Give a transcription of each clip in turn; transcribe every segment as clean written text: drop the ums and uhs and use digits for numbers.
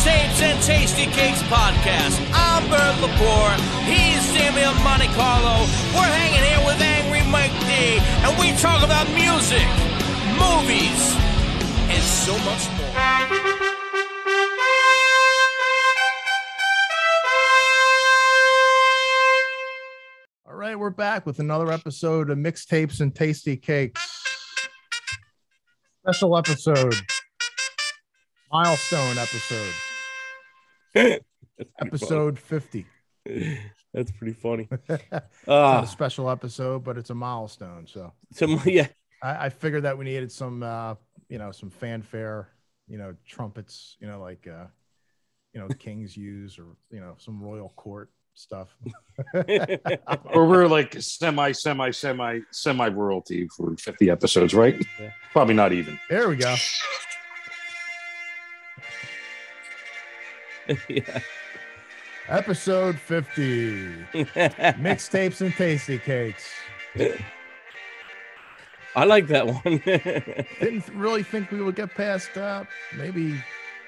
Mixtapes and Tasty Cakes podcast. I'm Bert Lepore. He's Damian Monte Carlo. We're hanging here with Angry Mike D, and we talk about music, movies, and so much more. All right, we're back with another episode of Mixtapes and Tasty Cakes. Special episode. Milestone episode. Episode 50. That's pretty funny. It's not a special episode, but it's a milestone. So yeah, I figured that we needed some, some fanfare, trumpets, like, kings use, or, some royal court stuff. Or we're like semi royalty for 50 episodes, right? Yeah. Probably not even. There we go. Yeah. Episode 50. Mixtapes and Tasty Cakes. I like that one. Didn't really think we would get past maybe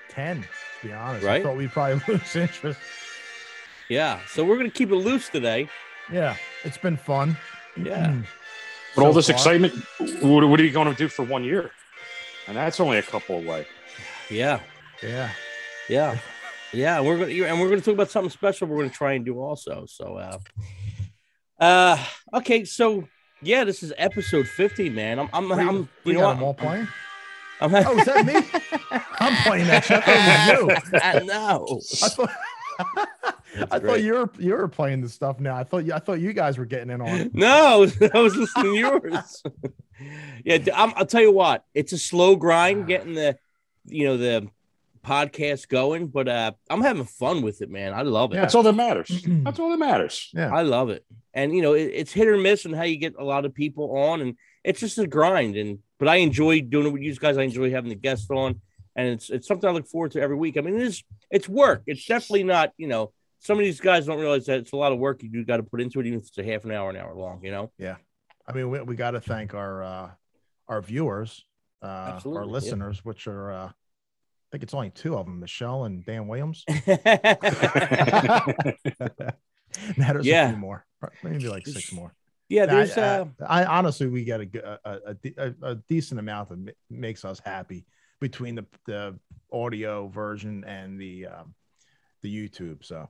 10, to be honest. Right? I thought we'd probably lose interest. Yeah, so we're going to keep it loose today. Yeah, it's been fun. Yeah. But all this excitement, what are you going to do for 1 year? And that's only a couple away. Yeah. Yeah. Yeah. Yeah, we're going to talk about something special we're going to try and do also. So okay, so yeah, this is episode 50, man. I'm you got them all playing? Is that me? I'm playing that shit. That was you. I know. I thought you were playing the stuff now. I thought you guys were getting in on it. No, I was listening to yours. Yeah, I'll tell you what. It's a slow grind getting the podcast going, but I'm having fun with it, man. I love it. Yeah, that's all that matters. That's all that matters. Yeah, I love it. And it's hit or miss on how you get a lot of people on, and it's just a grind. But I enjoy doing it with you guys. I enjoy having the guests on, and it's something I look forward to every week. I mean, it's work. It's definitely not, some of these guys don't realize that it's a lot of work you do got to put into it, even if it's a half an hour long, Yeah. I mean, we got to thank our viewers, our listeners, which are, I think it's only 2 of them, Michelle and Dan Williams. There's a few more, maybe like 6 more. Yeah, there's. I honestly, we get a decent amount that makes us happy between the audio version and the YouTube. So.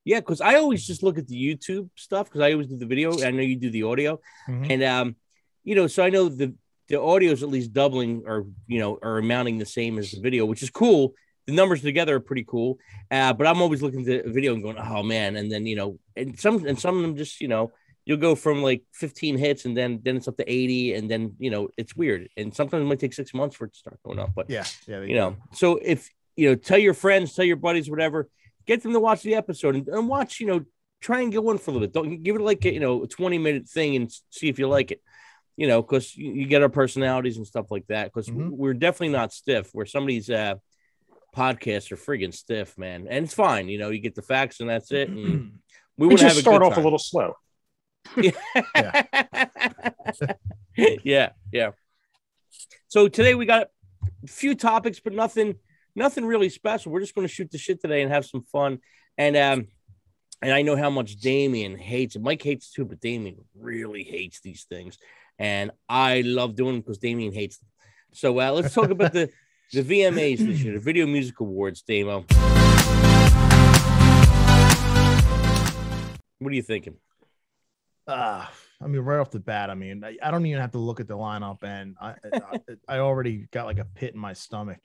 Yeah, because I always just look at the YouTube stuff because I always do the video. I know you do the audio, and so I know the audio is at least doubling or amounting the same as the video, which is cool. The numbers together are pretty cool, but I'm always looking at the video and going, oh man, and then and some of them just you'll go from like 15 hits and then it's up to 80, and then it's weird, and sometimes it might take 6 months for it to start going up. But yeah, so if tell your friends, tell your buddies, whatever. Get them to watch the episode and watch, try and get one for a little bit. Don't give it like a 20-minute thing and see if you like it, because you get our personalities and stuff like that. Because we're definitely not stiff. Where some of these podcasts are friggin' stiff, man, and it's fine. You get the facts and that's it. And we just start off a little slow. Yeah. So today we got a few topics, but nothing really special. We're just going to shoot the shit today and have some fun. And I know how much Damien hates it. Mike hates it too, but Damien really hates these things. And I love doing them because Damien hates them. So let's talk about the VMAs this year, the Video Music Awards, Damo. What are you thinking? I mean, right off the bat, I mean, I don't even have to look at the lineup, and I already got like a pit in my stomach.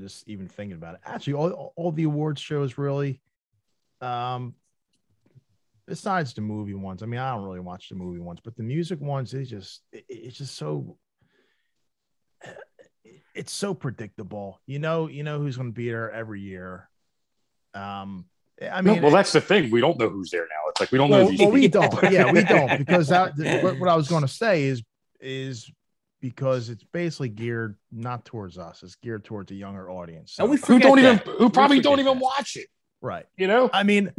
Just even thinking about it. Actually, all the awards shows really, besides the movie ones. I mean, I don't really watch the movie ones, but the music ones, it's just so, it's so predictable. You know who's going to be there every year. I mean, well, that's the thing. We don't know who's there now. It's like we don't know. Well, we don't. Yeah, we don't, because what I was going to say is because it's basically geared not towards us. It's geared towards a younger audience. So. And who probably don't even watch it. Right. I mean,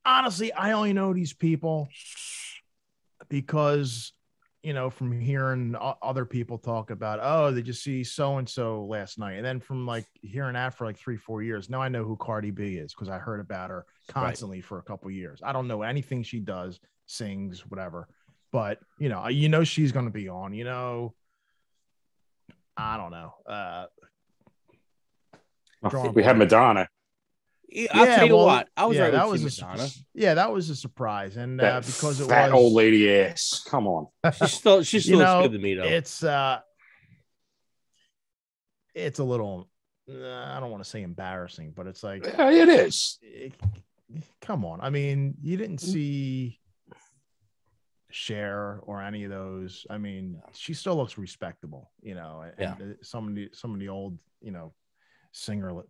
honestly, I only know these people because you know, from hearing other people talk about, oh, did you see so and so last night? And then from like hearing that for like 3-4 years, now I know who Cardi B is because I heard about her constantly for a couple years. I don't know anything she does, sings, whatever, but you know she's going to be on. You know, I don't know. We had Madonna. I'll tell you what. I was right. That was that was a surprise, and because it that was old lady ass. Come on, she still looks good to me though. It's a little. I don't want to say embarrassing, but it's like it is. Come on, I mean, you didn't see Cher or any of those. I mean, she still looks respectable, you know. And some of the old, you know, singer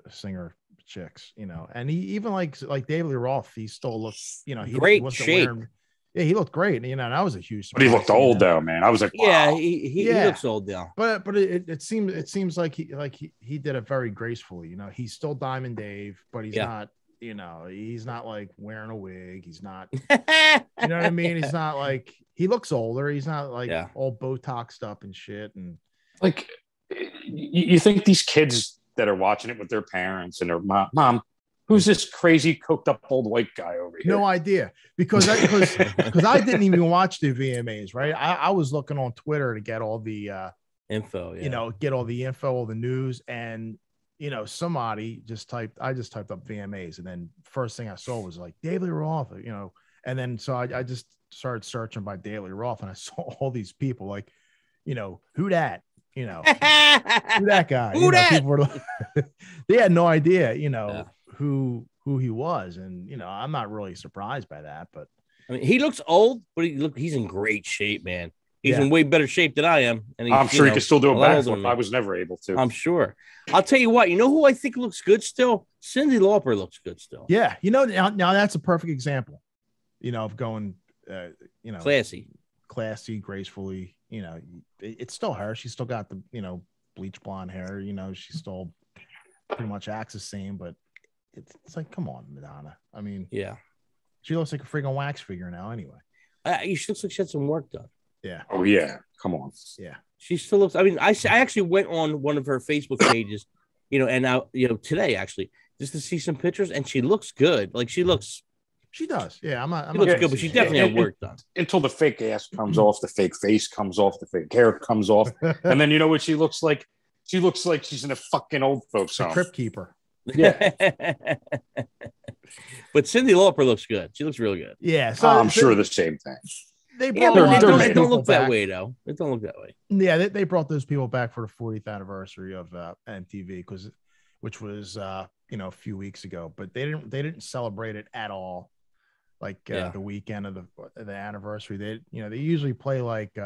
chicks, you know, and he even like David Lee Roth, he still looks, you know, he great shape. He looked great, you know, and that was a huge surprise. But he looked old though, man. I was like, wow. He looks old now. But it seems like he did it very gracefully, you know. He's still Diamond Dave, but he's not, you know, he's not like wearing a wig. He's not, you know what I mean? He's not like, he looks older. He's not like all Botoxed up and shit. And like, you think these kids that are watching it with their parents and their mom, who's this crazy coked up old white guy over here? No idea, because I didn't even watch the VMAs, right? I was looking on Twitter to get all the info, you know, get all the info, all the news, and you know, somebody I just typed up VMAs, and then first thing I saw was like David Lee Roth, you know, and then so I just started searching by David Lee Roth, and I saw all these people like, you know, who that? You know, who that guy? Who that? People were like, they had no idea, you know, who he was, and you know, I'm not really surprised by that. But I mean, he looks old, but he's in great shape, man. He's in way better shape than I am, and I'm sure he can still do a backflip. I was never able to. I'm sure. I'll tell you what. You know who I think looks good still? Cyndi Lauper looks good still. Yeah, you know, now that's a perfect example, you know, of going, you know, classy, gracefully. You know, it's still her. She's still got the, you know, bleach blonde hair. You know, she still pretty much acts the same, but it's like, come on, Madonna. I mean, she looks like a freaking wax figure now. Anyway, she looks like she had some work done. Yeah. Oh yeah. Come on. Yeah. She still looks. I mean, I actually went on one of her Facebook pages, you know, and now, you know, today actually just to see some pictures, and she looks good. Like she does. Yeah, she looks good, but she definitely had work done. Until the fake ass comes off, the fake face comes off, the fake hair comes off, and then you know what she looks like? She looks like she's in a fucking old folks home. Crypt keeper. Yeah. But Cyndi Lauper looks good. She looks really good. Yeah. So I'm sure the same thing. They don't look that way though. It don't look that way. Yeah, they brought those people back for the 40th anniversary of MTV, which was you know, a few weeks ago, but they didn't celebrate it at all. Like the weekend of the anniversary, they usually play like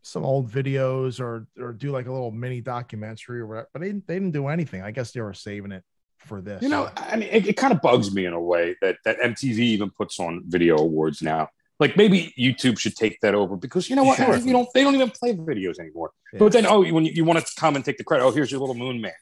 some old videos or do like a little mini documentary or whatever, but they didn't do anything. I guess they were saving it for this. You know, I mean, it kind of bugs me in a way that MTV even puts on video awards now. Like maybe YouTube should take that over, because you know what? They don't even play videos anymore. Yeah. But then, when you want to come and take the credit, here's your little moon man.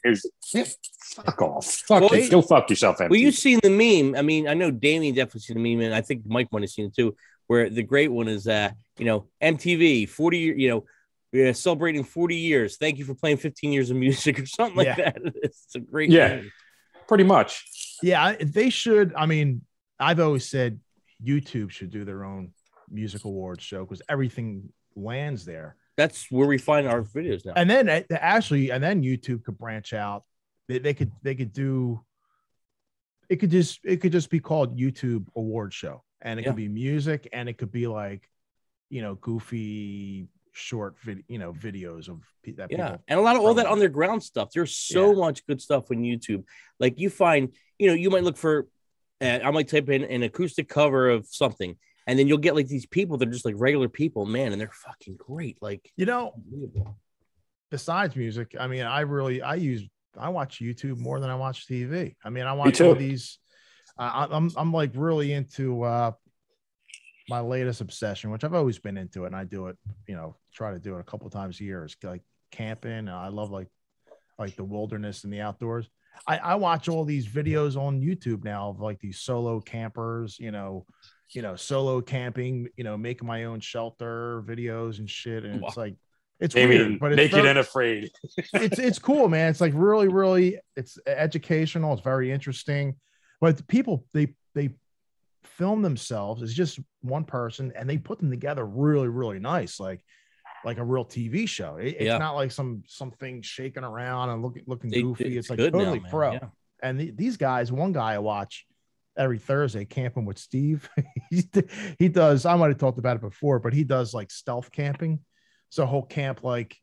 Fuck off. Go fuck yourself, MTV. Well, you've seen the meme. I mean, I know Damien definitely seen the meme, and I think Mike might have seen it too, where the great one is you know, MTV 40 years, you know, we're celebrating 40 years. Thank you for playing 15 years of music or something like that. It's a great meme. Pretty much. Yeah, they should. I mean, I've always said YouTube should do their own music awards show, because everything lands there. That's where we find our videos now. And then YouTube could branch out. They could do. It could just be called YouTube Award Show, and it could be music, and it could be like, you know, goofy short videos of that. Yeah, and a lot of all that underground stuff. There's so much good stuff on YouTube. Like you find, you know, you might look for. I might type in an acoustic cover of something, and then you'll get like these people that are just like regular people, man, and they're fucking great. Like, you know, besides music, I mean, I watch YouTube more than I watch TV. I mean, I watch all these. I'm like really into my latest obsession, which I've always been into it, and I do it, you know, try to do it a couple of times a year. It's like camping. I love like the wilderness and the outdoors. I watch all these videos on YouTube now of like these solo campers, you know, solo camping, making my own shelter videos and shit. And it's like, it's Maybe weird, but it's naked and afraid. it's cool, man. It's like really, really, it's educational. It's very interesting. But the people, they film themselves as just one person, and they put them together really, really nice, like a real TV show. It's not like something shaking around and looking goofy. It's like totally now, pro. Yeah. And these guys, one guy I watch every Thursday, camping with Steve. he does. I might have talked about it before, but he does like stealth camping. So he'll camp like,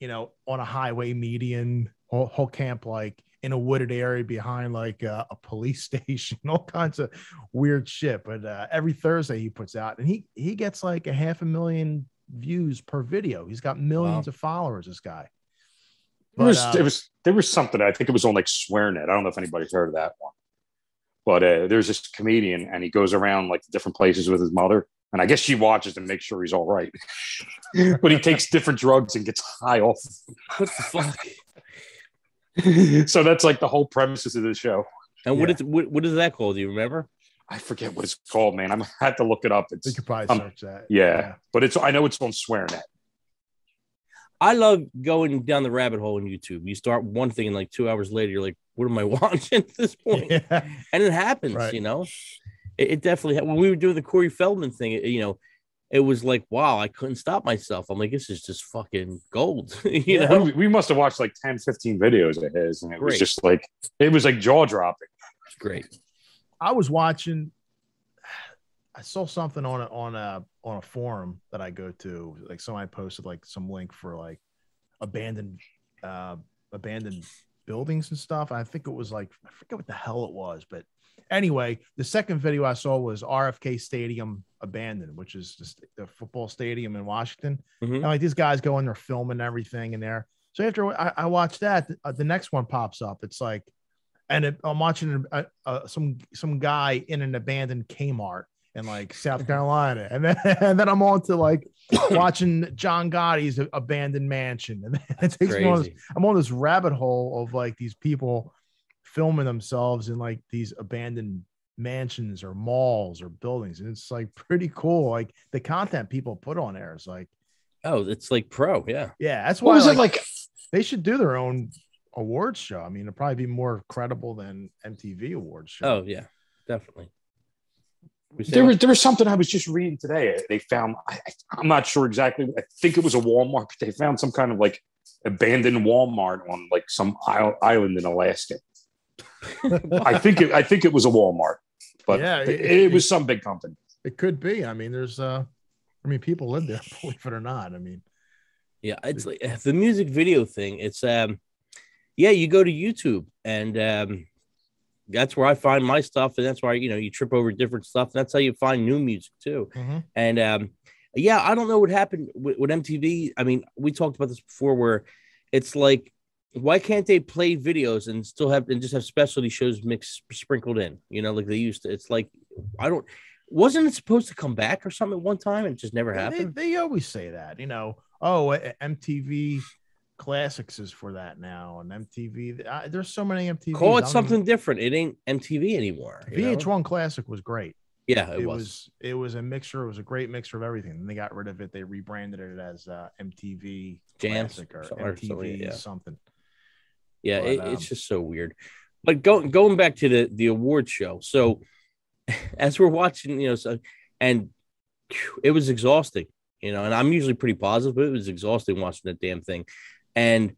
on a highway median. He'll camp like in a wooded area behind like a police station, all kinds of weird shit. But every Thursday he puts out, and he gets like 500,000 views per video. He's got millions of followers, this guy. But, there was something, I think it was on like SwearNet. I don't know if anybody's heard of that one. But there's this comedian, and he goes around like different places with his mother. And I guess she watches to make sure he's all right. But he takes different drugs and gets high off. What the fuck? So that's like the whole premises of the show. And what is that called? Do you remember? I forget what it's called, man. I'm gonna have to look it up. You could probably search that. Yeah, but I know it's on SwearNet. I love going down the rabbit hole on YouTube. You start one thing, and like 2 hours later, you're like, "What am I watching at this point?" Yeah. And it happens, right. It definitely. When we were doing the Corey Feldman thing, it was like, wow, I couldn't stop myself. I'm like, this is just fucking gold. We must have watched like 10, 15 videos of his, and it was just like, it was like jaw dropping. Great. I was watching. I saw something on a forum that I go to. Like somebody posted like some link for like abandoned buildings and stuff. I think it was like, I forget what the hell it was, but anyway, the second video I saw was RFK Stadium abandoned, which is just the football stadium in Washington. Mm-hmm. And like these guys go in there filming everything in there. So after I watched that, the next one pops up. It's like, and I'm watching some guy in an abandoned Kmart in like South Carolina, and then I'm on to like watching John Gotti's abandoned mansion, and it takes me on I'm on this rabbit hole of like these people filming themselves in like these abandoned mansions or malls or buildings, and it's like pretty cool. Like the content people put on there is like, oh, it's like pro. Yeah that's why. What was it like? They should do their own awards show. I mean, it'd probably be more credible than MTV awards show. Oh yeah, definitely. There was something I was just reading today. They found, I'm not sure exactly. I think it was a Walmart, but they found some kind of like abandoned Walmart on like some island in Alaska. I think it was a Walmart, but it was some big company. It could be. I mean, people live there, believe it or not. I mean, yeah, it's like the music video thing. It's you go to YouTube, and that's where I find my stuff, and that's why you trip over different stuff. And that's how you find new music too. Mm-hmm. And I don't know what happened with MTV. I mean, we talked about this before, where it's like, why can't they play videos and still just have specialty shows sprinkled in? Like they used to. It's like, wasn't it supposed to come back or something at one time, and it just never happened? They always say that, MTV Classics is for that now, and MTV. There's so many MTV. Call it something different. It ain't MTV anymore. VH1 Classic was great. Yeah, it was. It was a mixture. It was a great mixture of everything. And they got rid of it. They rebranded it as MTV Jams Classic or MTV something. Yeah, it's just so weird. But going back to the award show. So as we're watching, and it was exhausting. And I'm usually pretty positive, but it was exhausting watching that damn thing. And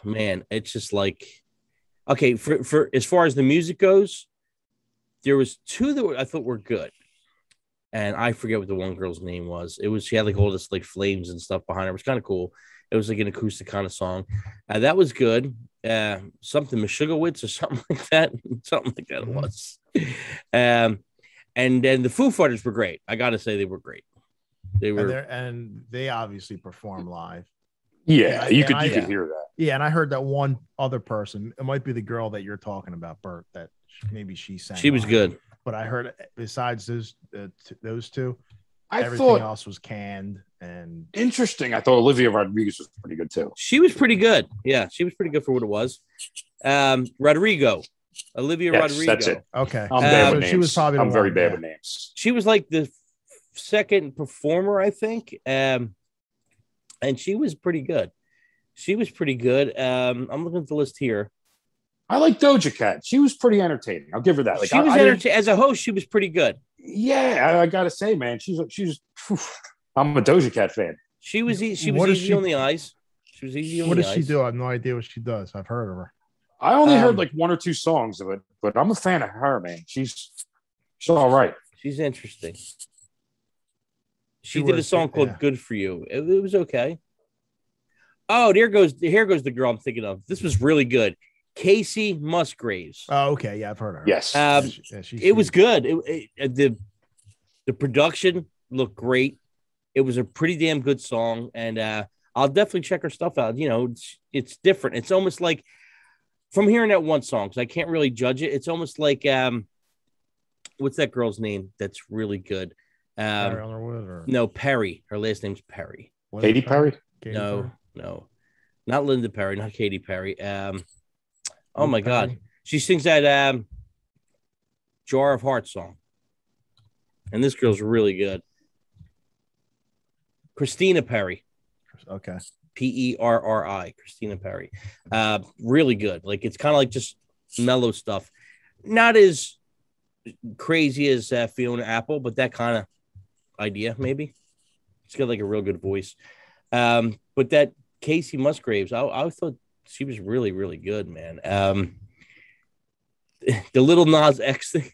man, it's just like, okay, for as far as the music goes, there was two that I thought were good, and I forget what the one girl's name was. She had like all this like flames and stuff behind her. It was kind of cool. It was like an acoustic kind of song. That was good. Something Meshuggah or something like that. It was. And then the Foo Fighters were great. I got to say they were great. They were, and they obviously perform live. Yeah, you could hear that. Yeah, and I heard that one other person. It might be the girl that you're talking about, Bert. That maybe she sang. She was good, but I heard besides those two, everything else was canned and interesting. I thought Olivia Rodrigo was pretty good too. She was pretty good. Yeah, she was pretty good for what it was. Rodrigo, Olivia Yes, Rodrigo. that's it. Okay. I'm bad with She was names. probably I'm very one, bad yeah. with names. She was like the second performer, I think. And she was pretty good. I'm looking at the list here. I like Doja Cat. She was pretty entertaining. I'll give her that. Like, She was entertaining as a host. She was pretty good. Yeah, I gotta say, man, she's. I'm a Doja Cat fan. She was easy on the eyes. She was easy on What the does eyes. she do? I have no idea what she does. I've heard of her. I only heard like one or two songs of it, but I'm a fan of her, man. She's all right. She's interesting. She did a song called "Good for You." It was okay. Oh, here goes the girl I'm thinking of. This was really good. Casey Musgraves. Oh, okay. Yeah, I've heard of her. Yes. It was good. The production looked great. It was a pretty damn good song, and I'll definitely check her stuff out. You know, it's different. It's almost like from hearing that one song, because I can't really judge it. It's almost like what's that girl's name? That's really good. Perry Underwood or no, Perry. Her last name's Perry. Katy Perry? No, not Linda Perry, not Katy Perry. Oh my God, she sings that Jar of Hearts song, and this girl's really good. Christina Perry. Okay. Perri. Christina Perry. Really good. Like, it's kind of like just mellow stuff. Not as crazy as Fiona Apple, but that kind of idea, maybe. She's got like a real good voice. But that Casey Musgraves, I thought she was really, really good, man. The Lil Nas X thing.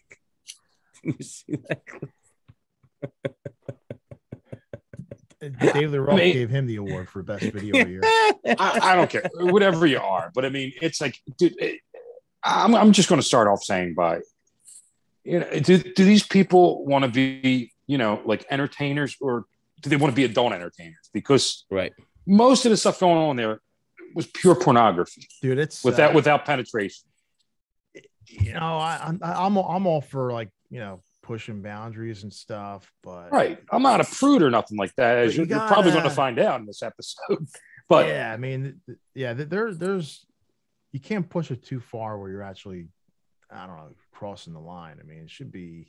Did you see that clip? David Roth gave him the award for best video of the year. I don't care, whatever you are, but I mean, it's like, dude, I'm just going to start off saying do these people want to be, like entertainers, or do they want to be adult entertainers? Because most of the stuff going on there was pure pornography, dude. It's without penetration. I'm all for, like, pushing boundaries and stuff, but I'm not a prude or nothing like that, as you're probably going to find out in this episode. But yeah, I mean, there's you can't push it too far where you're actually, I don't know, crossing the line. I mean, it should be.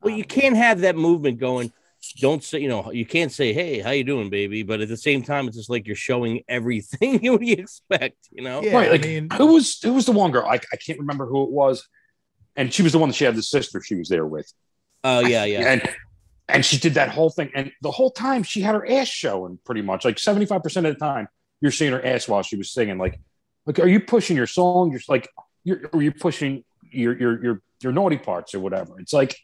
Well, you can't have that movement going. Don't say, you can't say, "Hey, how you doing, baby?" But at the same time, it's just like you're showing everything you would expect, Yeah, right? Like, I mean, who was the one girl? I can't remember who it was, and she was the one that she had the sister she was there with. Oh yeah. And she did that whole thing, and the whole time she had her ass showing, pretty much like 75% of the time you're seeing her ass while she was singing. Like, are you pushing your song? You're like, are you pushing your naughty parts or whatever? It's like.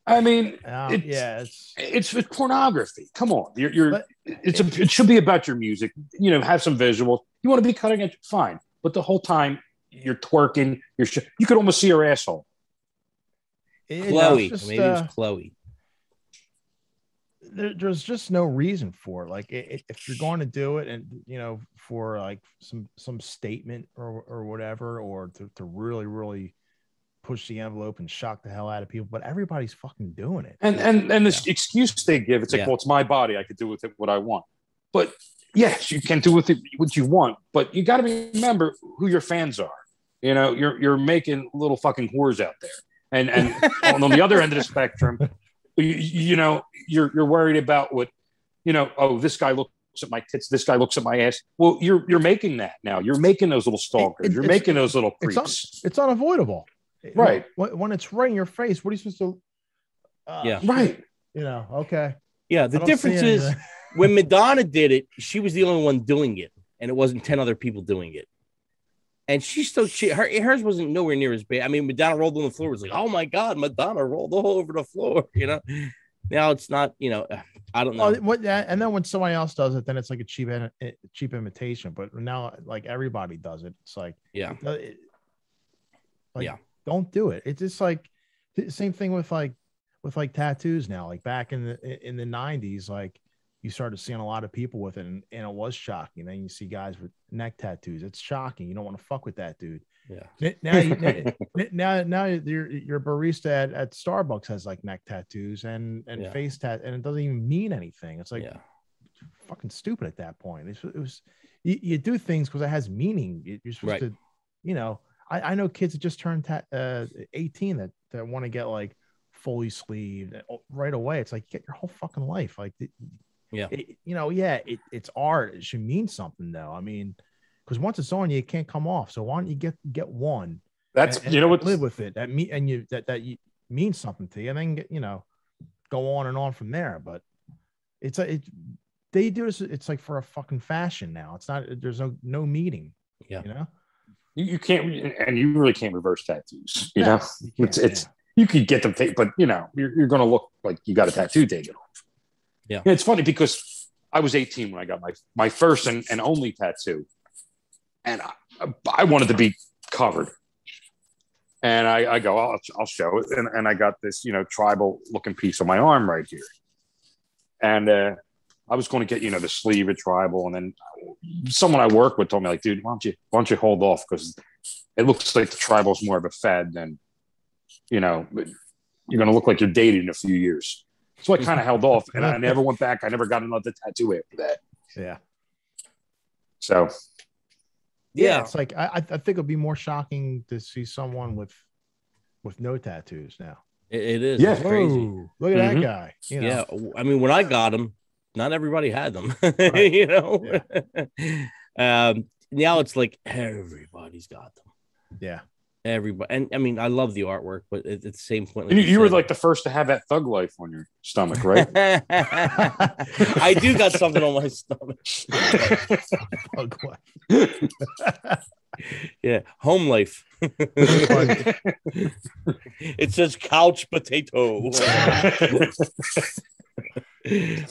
I mean, it's pornography. Come on, it should be about your music. Have some visuals. You want to be cutting it, fine. But the whole time you're twerking, you could almost see her asshole. Chloe, maybe it was Chloe. There's just no reason for it. Like, if you're going to do it, and for like some statement or whatever, or to really, really push the envelope and shock the hell out of people, but everybody's fucking doing it. And this excuse they give, it's like, well, it's my body, I could do with it what I want. But yes, you can do with it what you want, but you got to remember who your fans are. You're making little fucking whores out there, and on the other end of the spectrum, you're worried about what, oh, this guy looks at my tits, this guy looks at my ass. Well, you're making that now. You're making those little stalkers. You're making those little creeps. It's unavoidable. Right. When it's right in your face, what are you supposed to? Right. Okay. Yeah. The difference is when Madonna did it, she was the only one doing it, and it wasn't 10 other people doing it. And hers wasn't nowhere near as bad. I mean, Madonna rolled on the floor. It was like, oh my God, Madonna rolled all over the floor. Now it's not. I don't know. And then when somebody else does it, then it's like a cheap imitation. But now, like, everybody does it. It's like, don't do it. It's just like the same thing with tattoos now. Like, back in the 90s, like, you started seeing a lot of people with it, and it was shocking. Then you see guys with neck tattoos. It's shocking. You don't want to fuck with that dude. Yeah. Now your barista at Starbucks has like neck tattoos and face and it doesn't even mean anything. It's like fucking stupid at that point. It was you do things because it has meaning. You're supposed to, I know kids that just turned 18 that want to get like fully sleeved right away. It's like, get your whole fucking life. Like, it's art. It should mean something though. I mean, because once it's on you, it can't come off. So why don't you get one? That's what, live with it. That means something to you, and then go on and on from there. But they do this. It's like for a fucking fashion now. It's not. There's no meaning. Yeah. You can't, and you really can't reverse tattoos. It's you could get them, but you're going to look like you got a tattoo taken off. Yeah. And it's funny because I was 18 when I got my first and only tattoo, and I wanted to be covered. And I go, I'll show it, and I got this tribal looking piece on my arm right here, and I was going to get the sleeve of tribal, and then someone I work with told me, like, dude, why don't you hold off, because it looks like the tribal is more of a fad than you're going to look like you're dated in a few years. So I kind of held off, and I never went back. I never got another tattoo after that. Yeah. So. Yeah, it's like I think it'll be more shocking to see someone with no tattoos now. It is. Yeah, it's crazy. Ooh, look at that guy. Yeah, I mean, when I got them, not everybody had them. Right. Now it's like everybody's got them. Yeah. Everybody, and I mean, I love the artwork, but at the same point, you were like the first to have that Thug Life on your stomach, right? I do got something on my stomach. Thug Life. Yeah, Home Life. It says couch potato.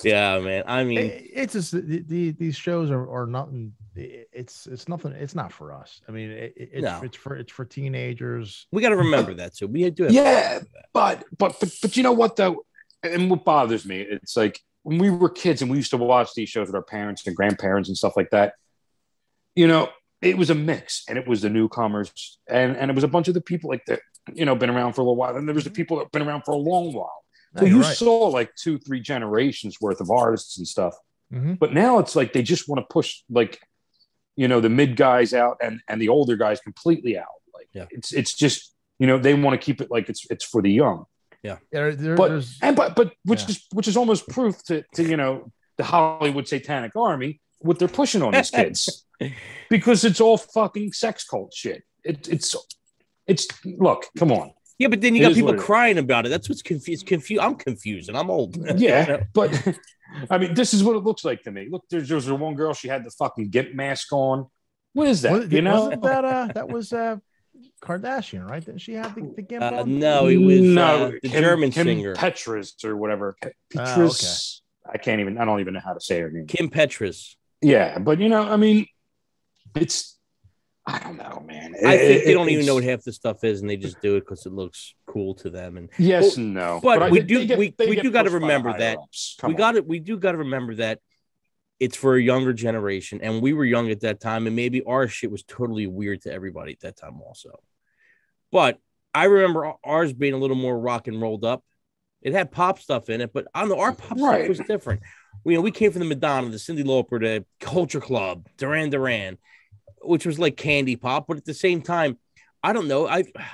Yeah, man. I mean, it's just these shows are nothing. It's nothing. It's not for us. I mean, it's for teenagers. We got to remember that too. We do. Have but you know what though, and what bothers me, it's like when we were kids and we used to watch these shows with our parents and grandparents and stuff like that. It was a mix, and it was the newcomers, and it was a bunch of the people like that. Been around for a little while, and there was the people that have been around for a long while. So you saw like 2-3 generations worth of artists and stuff. Mm-hmm. But now it's like they just want to push like the mid guys out and the older guys completely out. Like it's just they want to keep it like it's for the young. Yeah. But which is almost proof to the Hollywood satanic army what they're pushing on these kids. Because it's all fucking sex cult shit. It's look, come on. Yeah, but then you got people crying about it. That's what's confused. I'm confused, and I'm old. Yeah, but I mean, this is what it looks like to me. Look, there was one girl. She had the fucking GIMP mask on. What is that? Wasn't that was Kardashian, right? Didn't she have the GIMP on? No, it was the German singer Petras or whatever. Petras. Okay. I don't even know how to say her name. Kim Petras. Yeah, but I mean, I don't know, man. I think they don't even know what half the stuff is, and they just do it because it looks cool to them. And no, but we do got to remember that we do got to remember that it's for a younger generation, and we were young at that time, and maybe our shit was totally weird to everybody at that time, also. But I remember ours being a little more rock and rolled up. It had pop stuff in it, but our pop stuff was different. We came from the Madonna, the Cyndi Lauper, the Culture Club, Duran Duran, which was like candy pop, but at the same time, I don't know.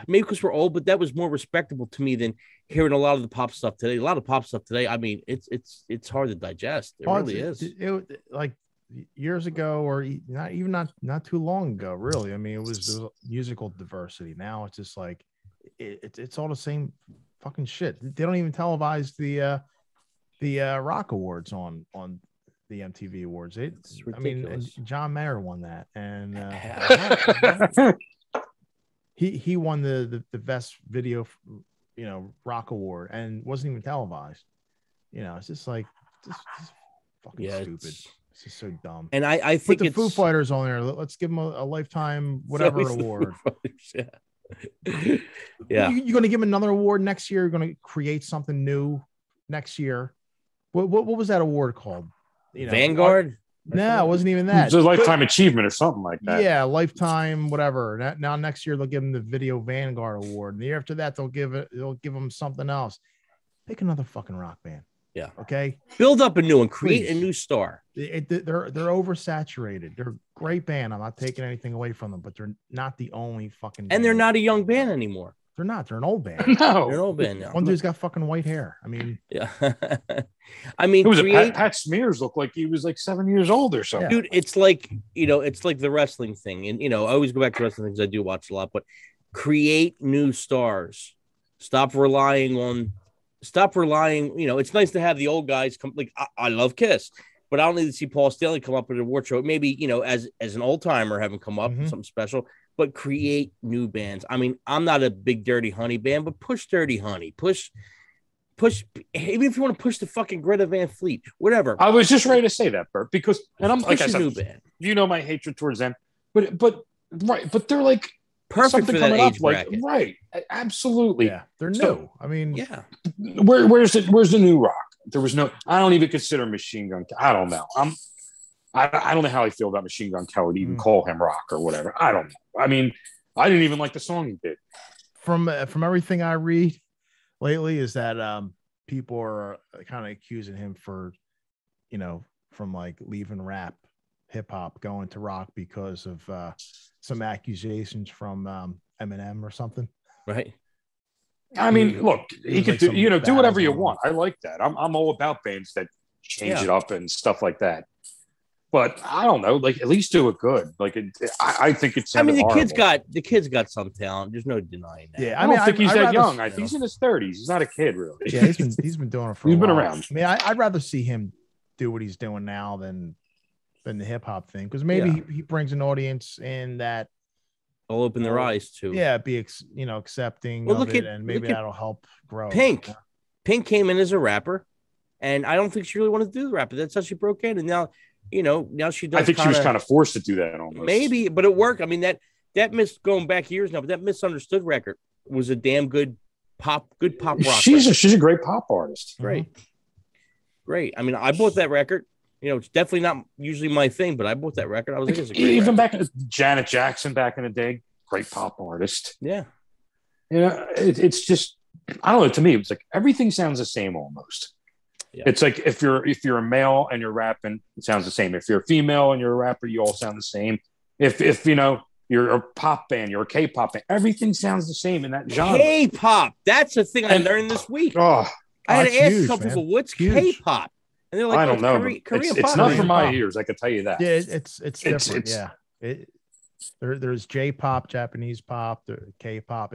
Maybe because we're old, but that was more respectable to me than hearing a lot of the pop stuff today. A lot of pop stuff today, I mean, it's hard to digest. It really is. Like years ago, or not too long ago, really. I mean, it was musical diversity. Now it's just like it's all the same fucking shit. They don't even televise the rock awards on the MTV Awards. I mean, John Mayer won that, and he won the best video, rock award, and wasn't even televised. It's just like just fucking stupid. It's just so dumb. And I think put the Foo Fighters on there. Let's give them a lifetime whatever award. Yeah. You're going to give them another award next year. You're going to create something new next year. What was that award called? Vanguard? No, it wasn't even that. It's a lifetime achievement or something like that. Yeah, lifetime, whatever. Now next year they'll give them the Video Vanguard Award. And the year after that they'll give them something else. Pick another fucking rock band. Yeah. Okay. Build up a new one. Create Please. a new star. They're oversaturated. They're a great band. I'm not taking anything away from them, but they're not the only fucking. And they're not a young band anymore. They're not. They're an old band. No, They're an old band now. One dude's got fucking white hair. I mean, Yeah. I mean, it was Pat Smears looked like he was like 7 years old or something. Dude, it's like, it's like the wrestling thing. And, I always go back to wrestling things. I do watch a lot, but create new stars. Stop relying, it's nice to have the old guys come. Like, I love Kiss, but I don't need to see Paul Stanley come up at an award show. Maybe, as an old timer, have him come up, something special, but create new bands. I mean, I'm not a big Dirty Honey band, but push Dirty Honey, push, even if you want to push the fucking Greta Van Fleet, whatever. I was just ready to say that, Bert, because, and I'm like I said, new band. My hatred towards them, but they're like perfect for that age bracket. Right. Absolutely. Yeah. They're new. I mean, yeah. Where's the new rock? There was no, I don't even consider Machine Gun. I don't know. I don't know how I feel about Machine Gun Kelly to even call him rock or whatever. I don't know. I mean, I didn't even like the song he did. From everything I read lately is that people are kind of accusing him for, from like leaving rap, hip hop, going to rock because of some accusations from Eminem or something. Right. I mean, look, he could do, do whatever you want. I like that. I'm all about bands that change it up and stuff like that. But I don't know, like at least do it good. Like I think it's. I mean, the kid's got some talent. There's no denying that. Yeah, I don't think he's that young. I think he's in his 30s. He's not a kid, really. Yeah, he's been doing it for. He's been around. I mean, I'd rather see him do what he's doing now than the hip hop thing, because maybe he brings an audience in that will open their eyes to. Yeah, be accepting of it, and maybe that'll help grow. Pink came in as a rapper, and I don't think she really wanted to do the rapper. That's how she broke in, and now she does. I think she was kind of forced to do that almost. Maybe, but it worked. I mean, that going back years now, but that Misunderstood record was a damn good pop rock. She's a great pop artist. Great. I mean, I bought that record. It's definitely not usually my thing, but I bought that record. I was like, it's a great even record. back Janet Jackson back in the day, great pop artist. Yeah. It's just, I don't know. To me, it's like everything sounds the same almost. Yeah. It's like if you're a male and you're rapping, it sounds the same. If you're a female and you're a rapper, you all sound the same. If you're a pop band, you're a K-pop band, everything sounds the same in that genre. K-pop, that's a thing I learned this week. I had to ask a couple people, what's K-pop? And they're like, I don't know. Korean it's pop. not for my ears, I can tell you that. Yeah, it's different. There's J-pop, Japanese pop, K-pop.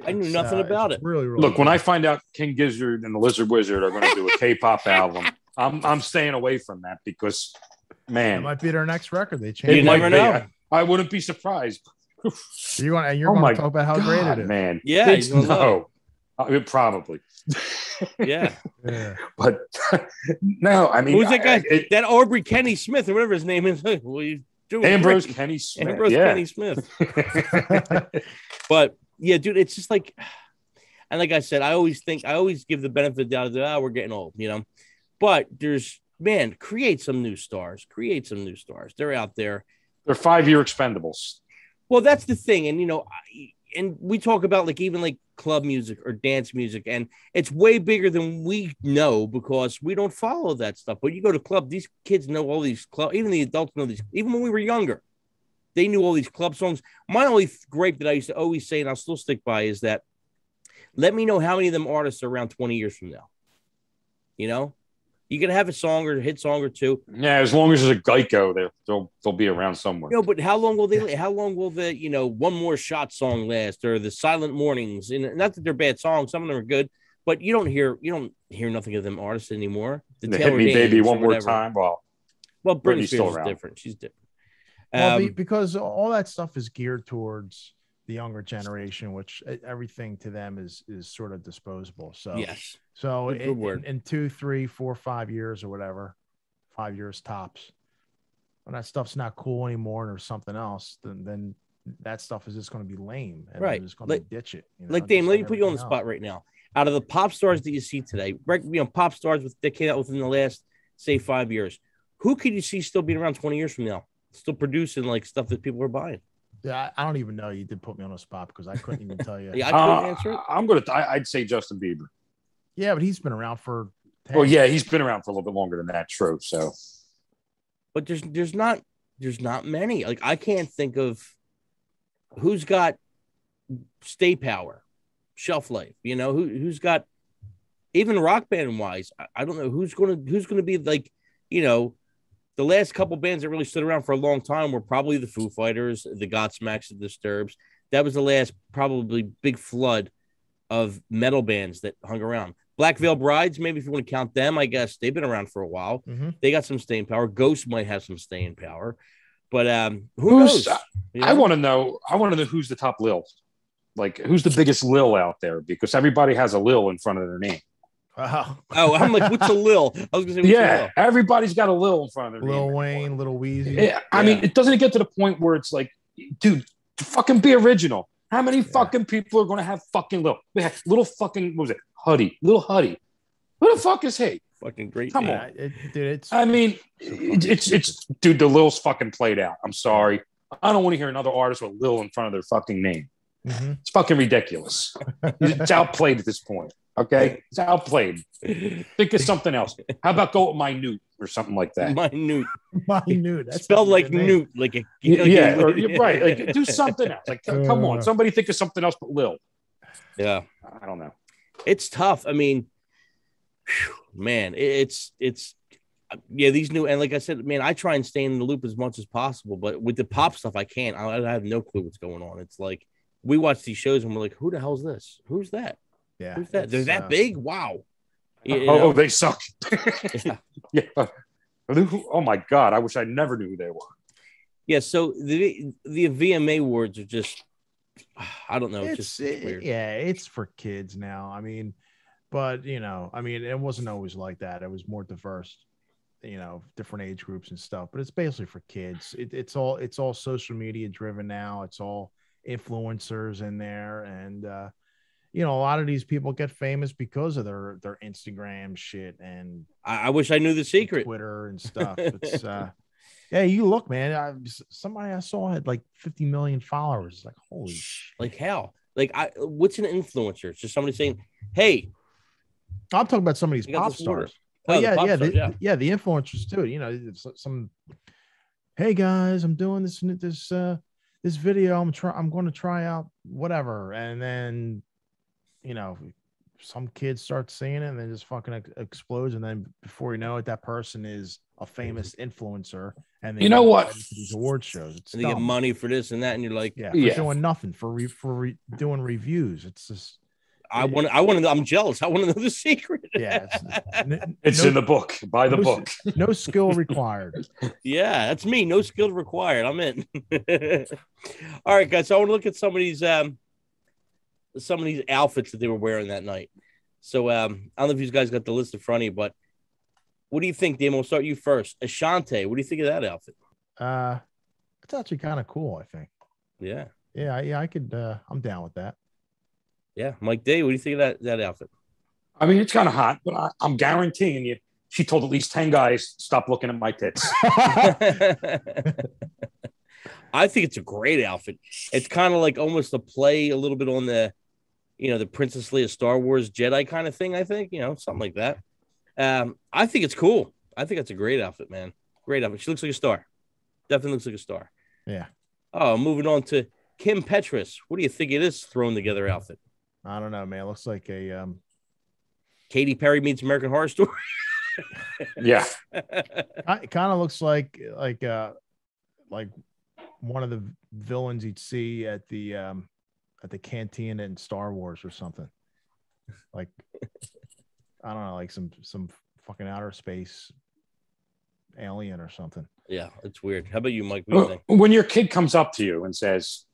I knew nothing about it. Really, look, when I find out King Gizzard and the Lizard Wizard are going to do a K-pop album, I'm staying away from that because, man, it might be their next record. They change. You never know. I wouldn't be surprised. You're going to talk about how great it is, man. Yeah, probably. Yeah. But no, I mean, who's that guy? That Aubrey Kenny Smith or whatever his name is. Ambrose Kenny Smith. Kenny Smith. But yeah, dude, it's just like, and like I said, I always give the benefit of the doubt that we're getting old, But create some new stars. They're out there. They're 5-year expendables. Well, that's the thing, and and we talk about even club music or dance music, and it's way bigger than we know because we don't follow that stuff. But you go to club, these kids know all these club, even the adults know these. Even when we were younger, they knew all these club songs. My only gripe that I used to always say, and I'll still stick by, is that let me know how many of them artists are around 20 years from now. You can have a song or a hit song or two. Yeah, as long as there's a Geico, they'll be around somewhere. But how long will they? How long will the One More Shot song last, or the Silent Mornings? And not that they're bad songs, some of them are good, but you don't hear nothing of them artists anymore. The Hit Me Baby One More Time. Well, Britney Spears is different. She's different. Because all that stuff is geared towards the younger generation, which everything to them is sort of disposable. So yes. So in 2, 3, 4, 5 years or whatever, 5 years tops, when that stuff's not cool anymore or something else, then that stuff is just going to be lame. And right. They're just going to ditch it. Dame, let me put you on the spot right now. Out of the pop stars that you see today, pop stars that came out within the last, say, 5 years, who could you see still being around 20 years from now, still producing stuff that people are buying? Yeah, I don't even know. You did put me on the spot because I couldn't even tell you. Yeah, I couldn't answer it. I'd say Justin Bieber. Yeah, but he's been around for Well, yeah, he's been around for a little bit longer than that, true. So, but there's not many. Like I can't think of who's got stay power, shelf life. You know, who's got even rock band wise. I don't know who's gonna be like, you know, the last couple bands that really stood around for a long time were probably the Foo Fighters, the Godsmacks, the Disturbs. That was the last probably big flood of metal bands that hung around. Black Veil Brides, maybe if you want to count them, I guess they've been around for a while. Mm-hmm. They got some staying power. Ghost might have some staying power, but who knows? You know? I want to know who's the top Lil. Like, who's the biggest Lil out there? Because everybody has a Lil in front of their name. Wow. Oh, I'm like, what's a Lil? I was gonna say, yeah, everybody's got a Lil in front of their name. Lil Wayne, Lil Weezy. I mean, it doesn't get to the point where it's like, dude, fucking be original. How many fucking people are going to have fucking Lil? We have little fucking, what was it? Huddy. Little Huddy. Who the fuck is he? Fucking great. Come on. Dude, I mean, it's dude, the Lil's fucking played out. I'm sorry. I don't want to hear another artist with Lil in front of their fucking name. Mm-hmm. It's fucking ridiculous. It's outplayed at this point. Okay? It's outplayed. Think of something else. How about go with Minute or something like that? Minute. That's spelled like newt. Like a, you're right. Like, do something else. Like, come on. Somebody think of something else but Lil. Yeah. I don't know. It's tough. I mean, man, it's these new, and like I said, man, I try and stay in the loop as much as possible, but with the pop stuff, I can't. I have no clue what's going on. It's like we watch these shows and we're like, who the hell's this? Who's that? Yeah, who's that? They're that big. Wow. Oh, they suck. Yeah. Oh my God, I wish I never knew who they were. Yeah. So the VMA awards are just, I don't know. It's weird. Yeah, it's for kids now. I mean, but you know, I mean, it wasn't always like that. It was more diverse, you know, different age groups and stuff. But it's basically for kids. It's all social media driven now. It's all influencers in there, and you know, a lot of these people get famous because of their Instagram shit. And I wish I knew the secret. Twitter and stuff. It's yeah, you look, man. Somebody I saw had like 50 million followers. Like, holy shit. Like how? Like, what's an influencer? It's just somebody saying, "Hey." I'm talking about some of these pop stars. Oh, yeah, the influencers too. You know, some. Hey guys, I'm doing this video. I'm going to try out whatever, and then, you know, some kids start seeing it and then just fucking explodes, and then before you know it, that person is a famous influencer, and they, you know what, these award shows, it's and they get money for this and that, and you're like, doing nothing for doing reviews. It's just I want to know. I'm jealous. I want to know the secret. Yeah, it's in the book. Buy the book. No skill required. Yeah, that's me. No skill required. I'm in. All right, guys. So I want to look at some of these outfits that they were wearing that night. So I don't know if you guys got the list in front of you, but what do you think, Damon? We'll start you first. Ashanti, what do you think of that outfit? It's actually kind of cool, I think. Yeah. I could. I'm down with that. Yeah, Mike Day, what do you think of that outfit? I mean, it's kind of hot, but I'm guaranteeing you, she told at least 10 guys, stop looking at my tits. I think it's a great outfit. It's kind of like almost a play a little bit on the, you know, the Princess Leia Star Wars Jedi kind of thing, I think, you know, something like that. I think it's cool. I think it's a great outfit, man. Great outfit. She looks like a star. Definitely looks like a star. Yeah. Oh, moving on to Kim Petras. What do you think of this thrown together outfit? I don't know, man. It looks like a Katy Perry meets American Horror Story. Yeah. It kind of looks like one of the villains you'd see at the canteen in Star Wars or something. Like, I don't know, like some fucking outer space alien or something. Yeah, it's weird. How about you, Mike? What do you think? When your kid comes up to you and says,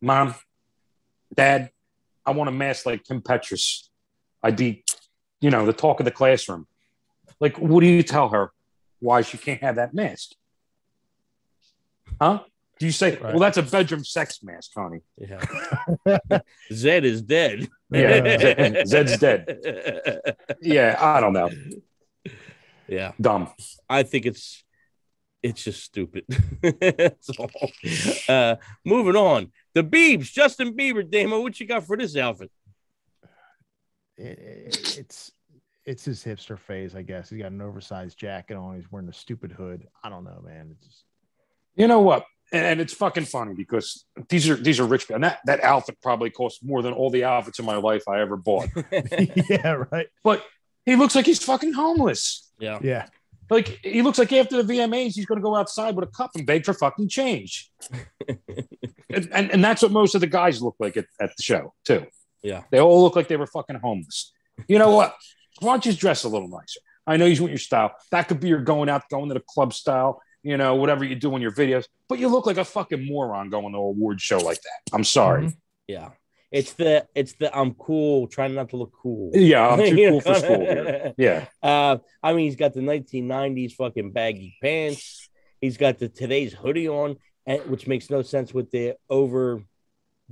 "Mom, Dad, I want a mask like Kim Petras. I'd be, you know, the talk of the classroom." Like, what do you tell her why she can't have that mask? Huh? Do you say, well, that's a bedroom sex mask, honey? Yeah. Zed is dead. Yeah, Zed's dead. Yeah, I don't know. Yeah. Dumb. I think it's just stupid. That's all. Moving on. The Biebs, Justin Bieber, Damo, what you got for this outfit? It's it's his hipster phase, I guess. He's got an oversized jacket on. He's wearing a stupid hood. I don't know, man. It's just... You know what? And it's fucking funny because these are rich people. And that outfit probably cost more than all the outfits in my life I ever bought. Yeah, right. But he looks like he's fucking homeless. Yeah. Yeah. Like he looks like after the VMAs, he's going to go outside with a cup and beg for fucking change. and that's what most of the guys look like at the show too. Yeah. They all look like they were fucking homeless. You know what? Why don't you just dress a little nicer? I know you want your style. That could be your going to the club style. You know, whatever you do in your videos, but you look like a fucking moron going to an award show like that. I'm sorry. Mm-hmm. Yeah. It's the I'm cool, trying not to look cool. Yeah, I'm too cool for school here. Yeah. I mean, he's got the 1990s fucking baggy pants. He's got the today's hoodie on, which makes no sense with the over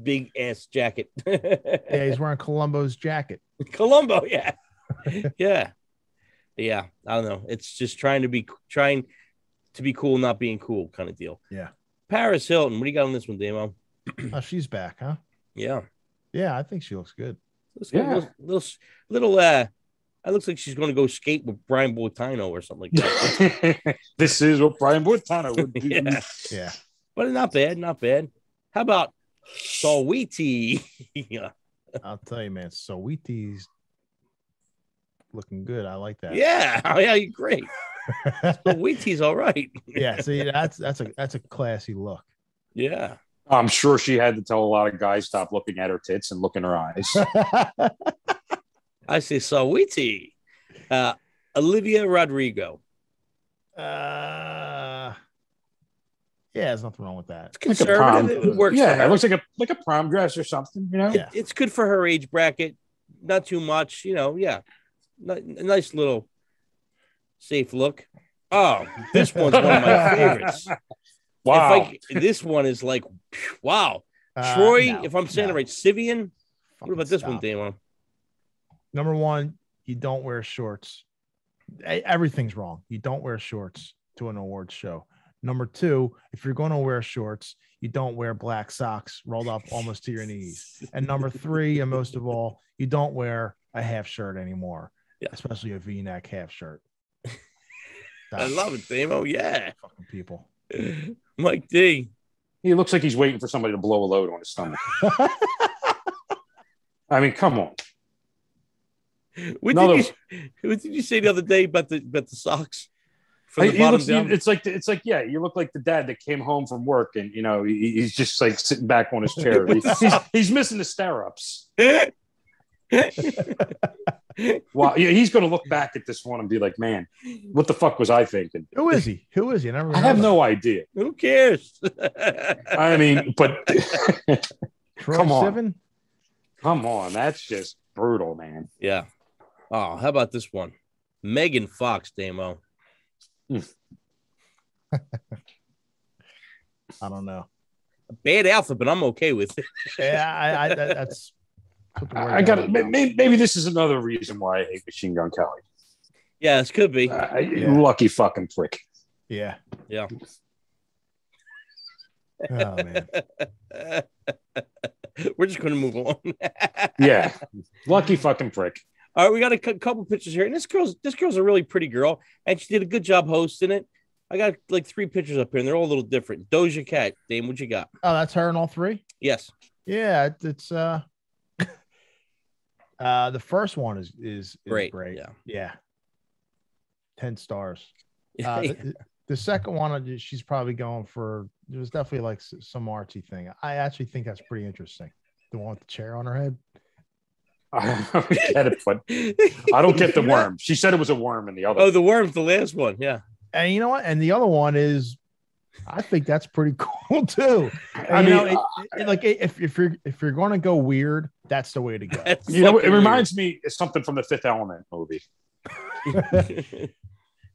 big ass jacket. Yeah, he's wearing Columbo's jacket. Columbo, yeah. Yeah. I don't know. It's just trying to be cool, not being cool kind of deal. Yeah. Paris Hilton, what do you got on this one, Damo? Oh, she's back, huh? Yeah. Yeah, I think she looks good. Little it looks like she's going to go skate with Brian Boitano or something like that. This is what Brian Boitano would do. Yeah. But not bad. How about Saweetie? Yeah. I'll tell you, man, Saweetie's looking good. I like that. Yeah. Oh, yeah, you're great. Saweetie's all right. Yeah, see, that's a classy look. Yeah. I'm sure she had to tell a lot of guys stop looking at her tits and look in her eyes. I say Saweetie. Olivia Rodrigo. Yeah, there's nothing wrong with that. It's conservative. It works. Yeah, it looks like a prom dress or something, you know? Yeah. It's good for her age bracket. Not too much, you know. Yeah. A nice little safe look. Oh, this one's one of my favorites. Wow. This one is like, wow. Troy, No, if I'm saying it right, Sivian. What about this one, stop. Damon? Number one, you don't wear shorts. Everything's wrong. You don't wear shorts to an awards show. Number two, if you're going to wear shorts, you don't wear black socks rolled up almost to your knees. And number three, and most of all, you don't wear a half shirt anymore, especially a V-neck half shirt. I love it, Damo. Yeah. Fucking people. Mike D. He looks like he's waiting for somebody to blow a load on his stomach. I mean, come on. What did you say the other day about the socks? From the bottom down? It's like, yeah, you look like the dad that came home from work and, you know, he's just like sitting back on his chair. He's missing the stirrups. Wow, yeah, he's going to look back at this one and be like, man, what the fuck was I thinking? Who is he? I have no idea. Who cares? I mean, but come on. Sivan? Come on. That's just brutal, man. Yeah. Oh, how about this one? Megan Fox, Damo. I don't know. A bad outfit, but I'm okay with it. Yeah, that's. I got it. Maybe this is another reason why I hate Machine Gun Kelly. Yeah, this could be. Lucky fucking prick. Yeah. Yeah. Oh man. We're just going to move on. Yeah. Lucky fucking prick. All right, we got a couple pictures here, and this girl's a really pretty girl, and she did a good job hosting it. I got like 3 pictures up here, and they're all a little different. Doja Cat, Dame, what you got? Oh, that's her in all 3? Yes. Yeah, it's the first one is great. Yeah. 10 stars. The second one, she's probably going for. It was definitely like some artsy thing. I actually think that's pretty interesting. The one with the chair on her head. I don't get it, but I don't get the worm. She said it was a worm in the other. Oh, the worm's the last one. Yeah. And you know what? And the other one is, I think that's pretty cool too. I mean, if you're going to go weird, that's the way to go. You know, it reminds me of something from the Fifth Element movie.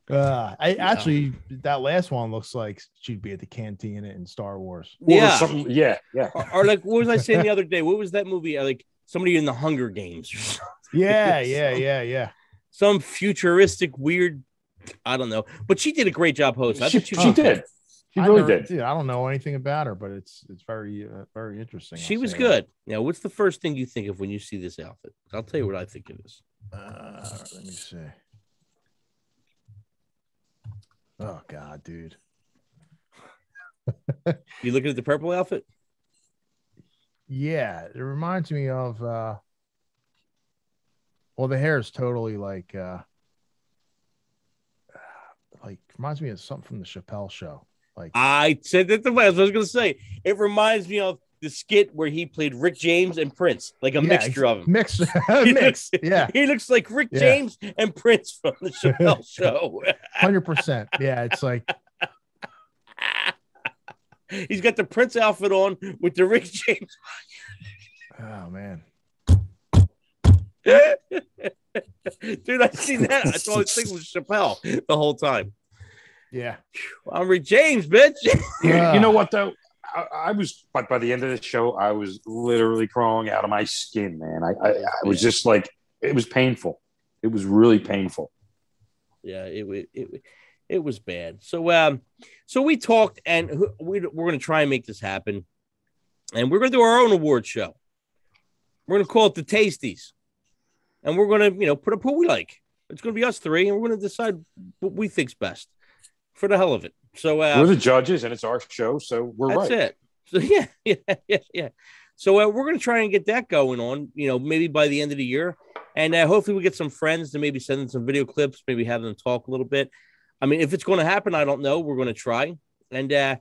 Actually, that last one looks like she'd be at the canteen in Star Wars. Yeah. Or like, what was I saying the other day? What was that movie? Like somebody in the Hunger Games or something. Yeah. Some futuristic weird. I don't know, but she did a great job hosting. She did. She really did. Dude, I don't know anything about her, but it's very very interesting. She was good. Now, what's the first thing you think of when you see this outfit? I'll tell you what I think it is. Let me see. Oh God, dude. You looking at the purple outfit? Yeah, it reminds me of well, the hair is totally like reminds me of something from the Chappelle show. Like I said that the way I was going to say. It reminds me of the skit where he played Rick James and Prince, like a mixture of them. Mix. Yeah. He looks like Rick James and Prince from the Chappelle show. 100%. Yeah, it's like he's got the Prince outfit on with the Rick James. Oh man. Dude, I seen that. I thought this thing was Chappelle the whole time. Yeah. I'm Rick James, bitch. You know what though? I was, but by the end of the show, I was literally crawling out of my skin, man. I was just like, it was painful. It was really painful. Yeah, it was bad. So we talked, and we're going to try and make this happen, and we're going to do our own award show. We're going to call it the Tasties, and we're going to put up who we like. It's going to be us three, and we're going to decide what we think's best for the hell of it. So we're the judges, and it's our show, so we're that's right. That's it. So yeah. So we're going to try and get that going on, maybe by the end of the year. And hopefully we get some friends to maybe send in some video clips, maybe have them talk a little bit. I mean, if it's going to happen, I don't know. We're going to try. And the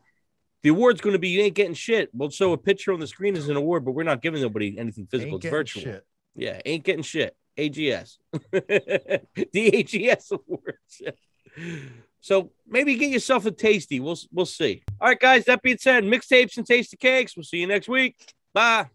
award's going to be, you ain't getting shit. We'll show a picture on the screen as an award, but we're not giving nobody anything physical. It's virtual. Shit. Yeah, ain't getting shit. AGS. The AGS awards. So maybe get yourself a tasty. We'll see. All right, guys. That being said, mixtapes and tasty cakes. We'll see you next week. Bye.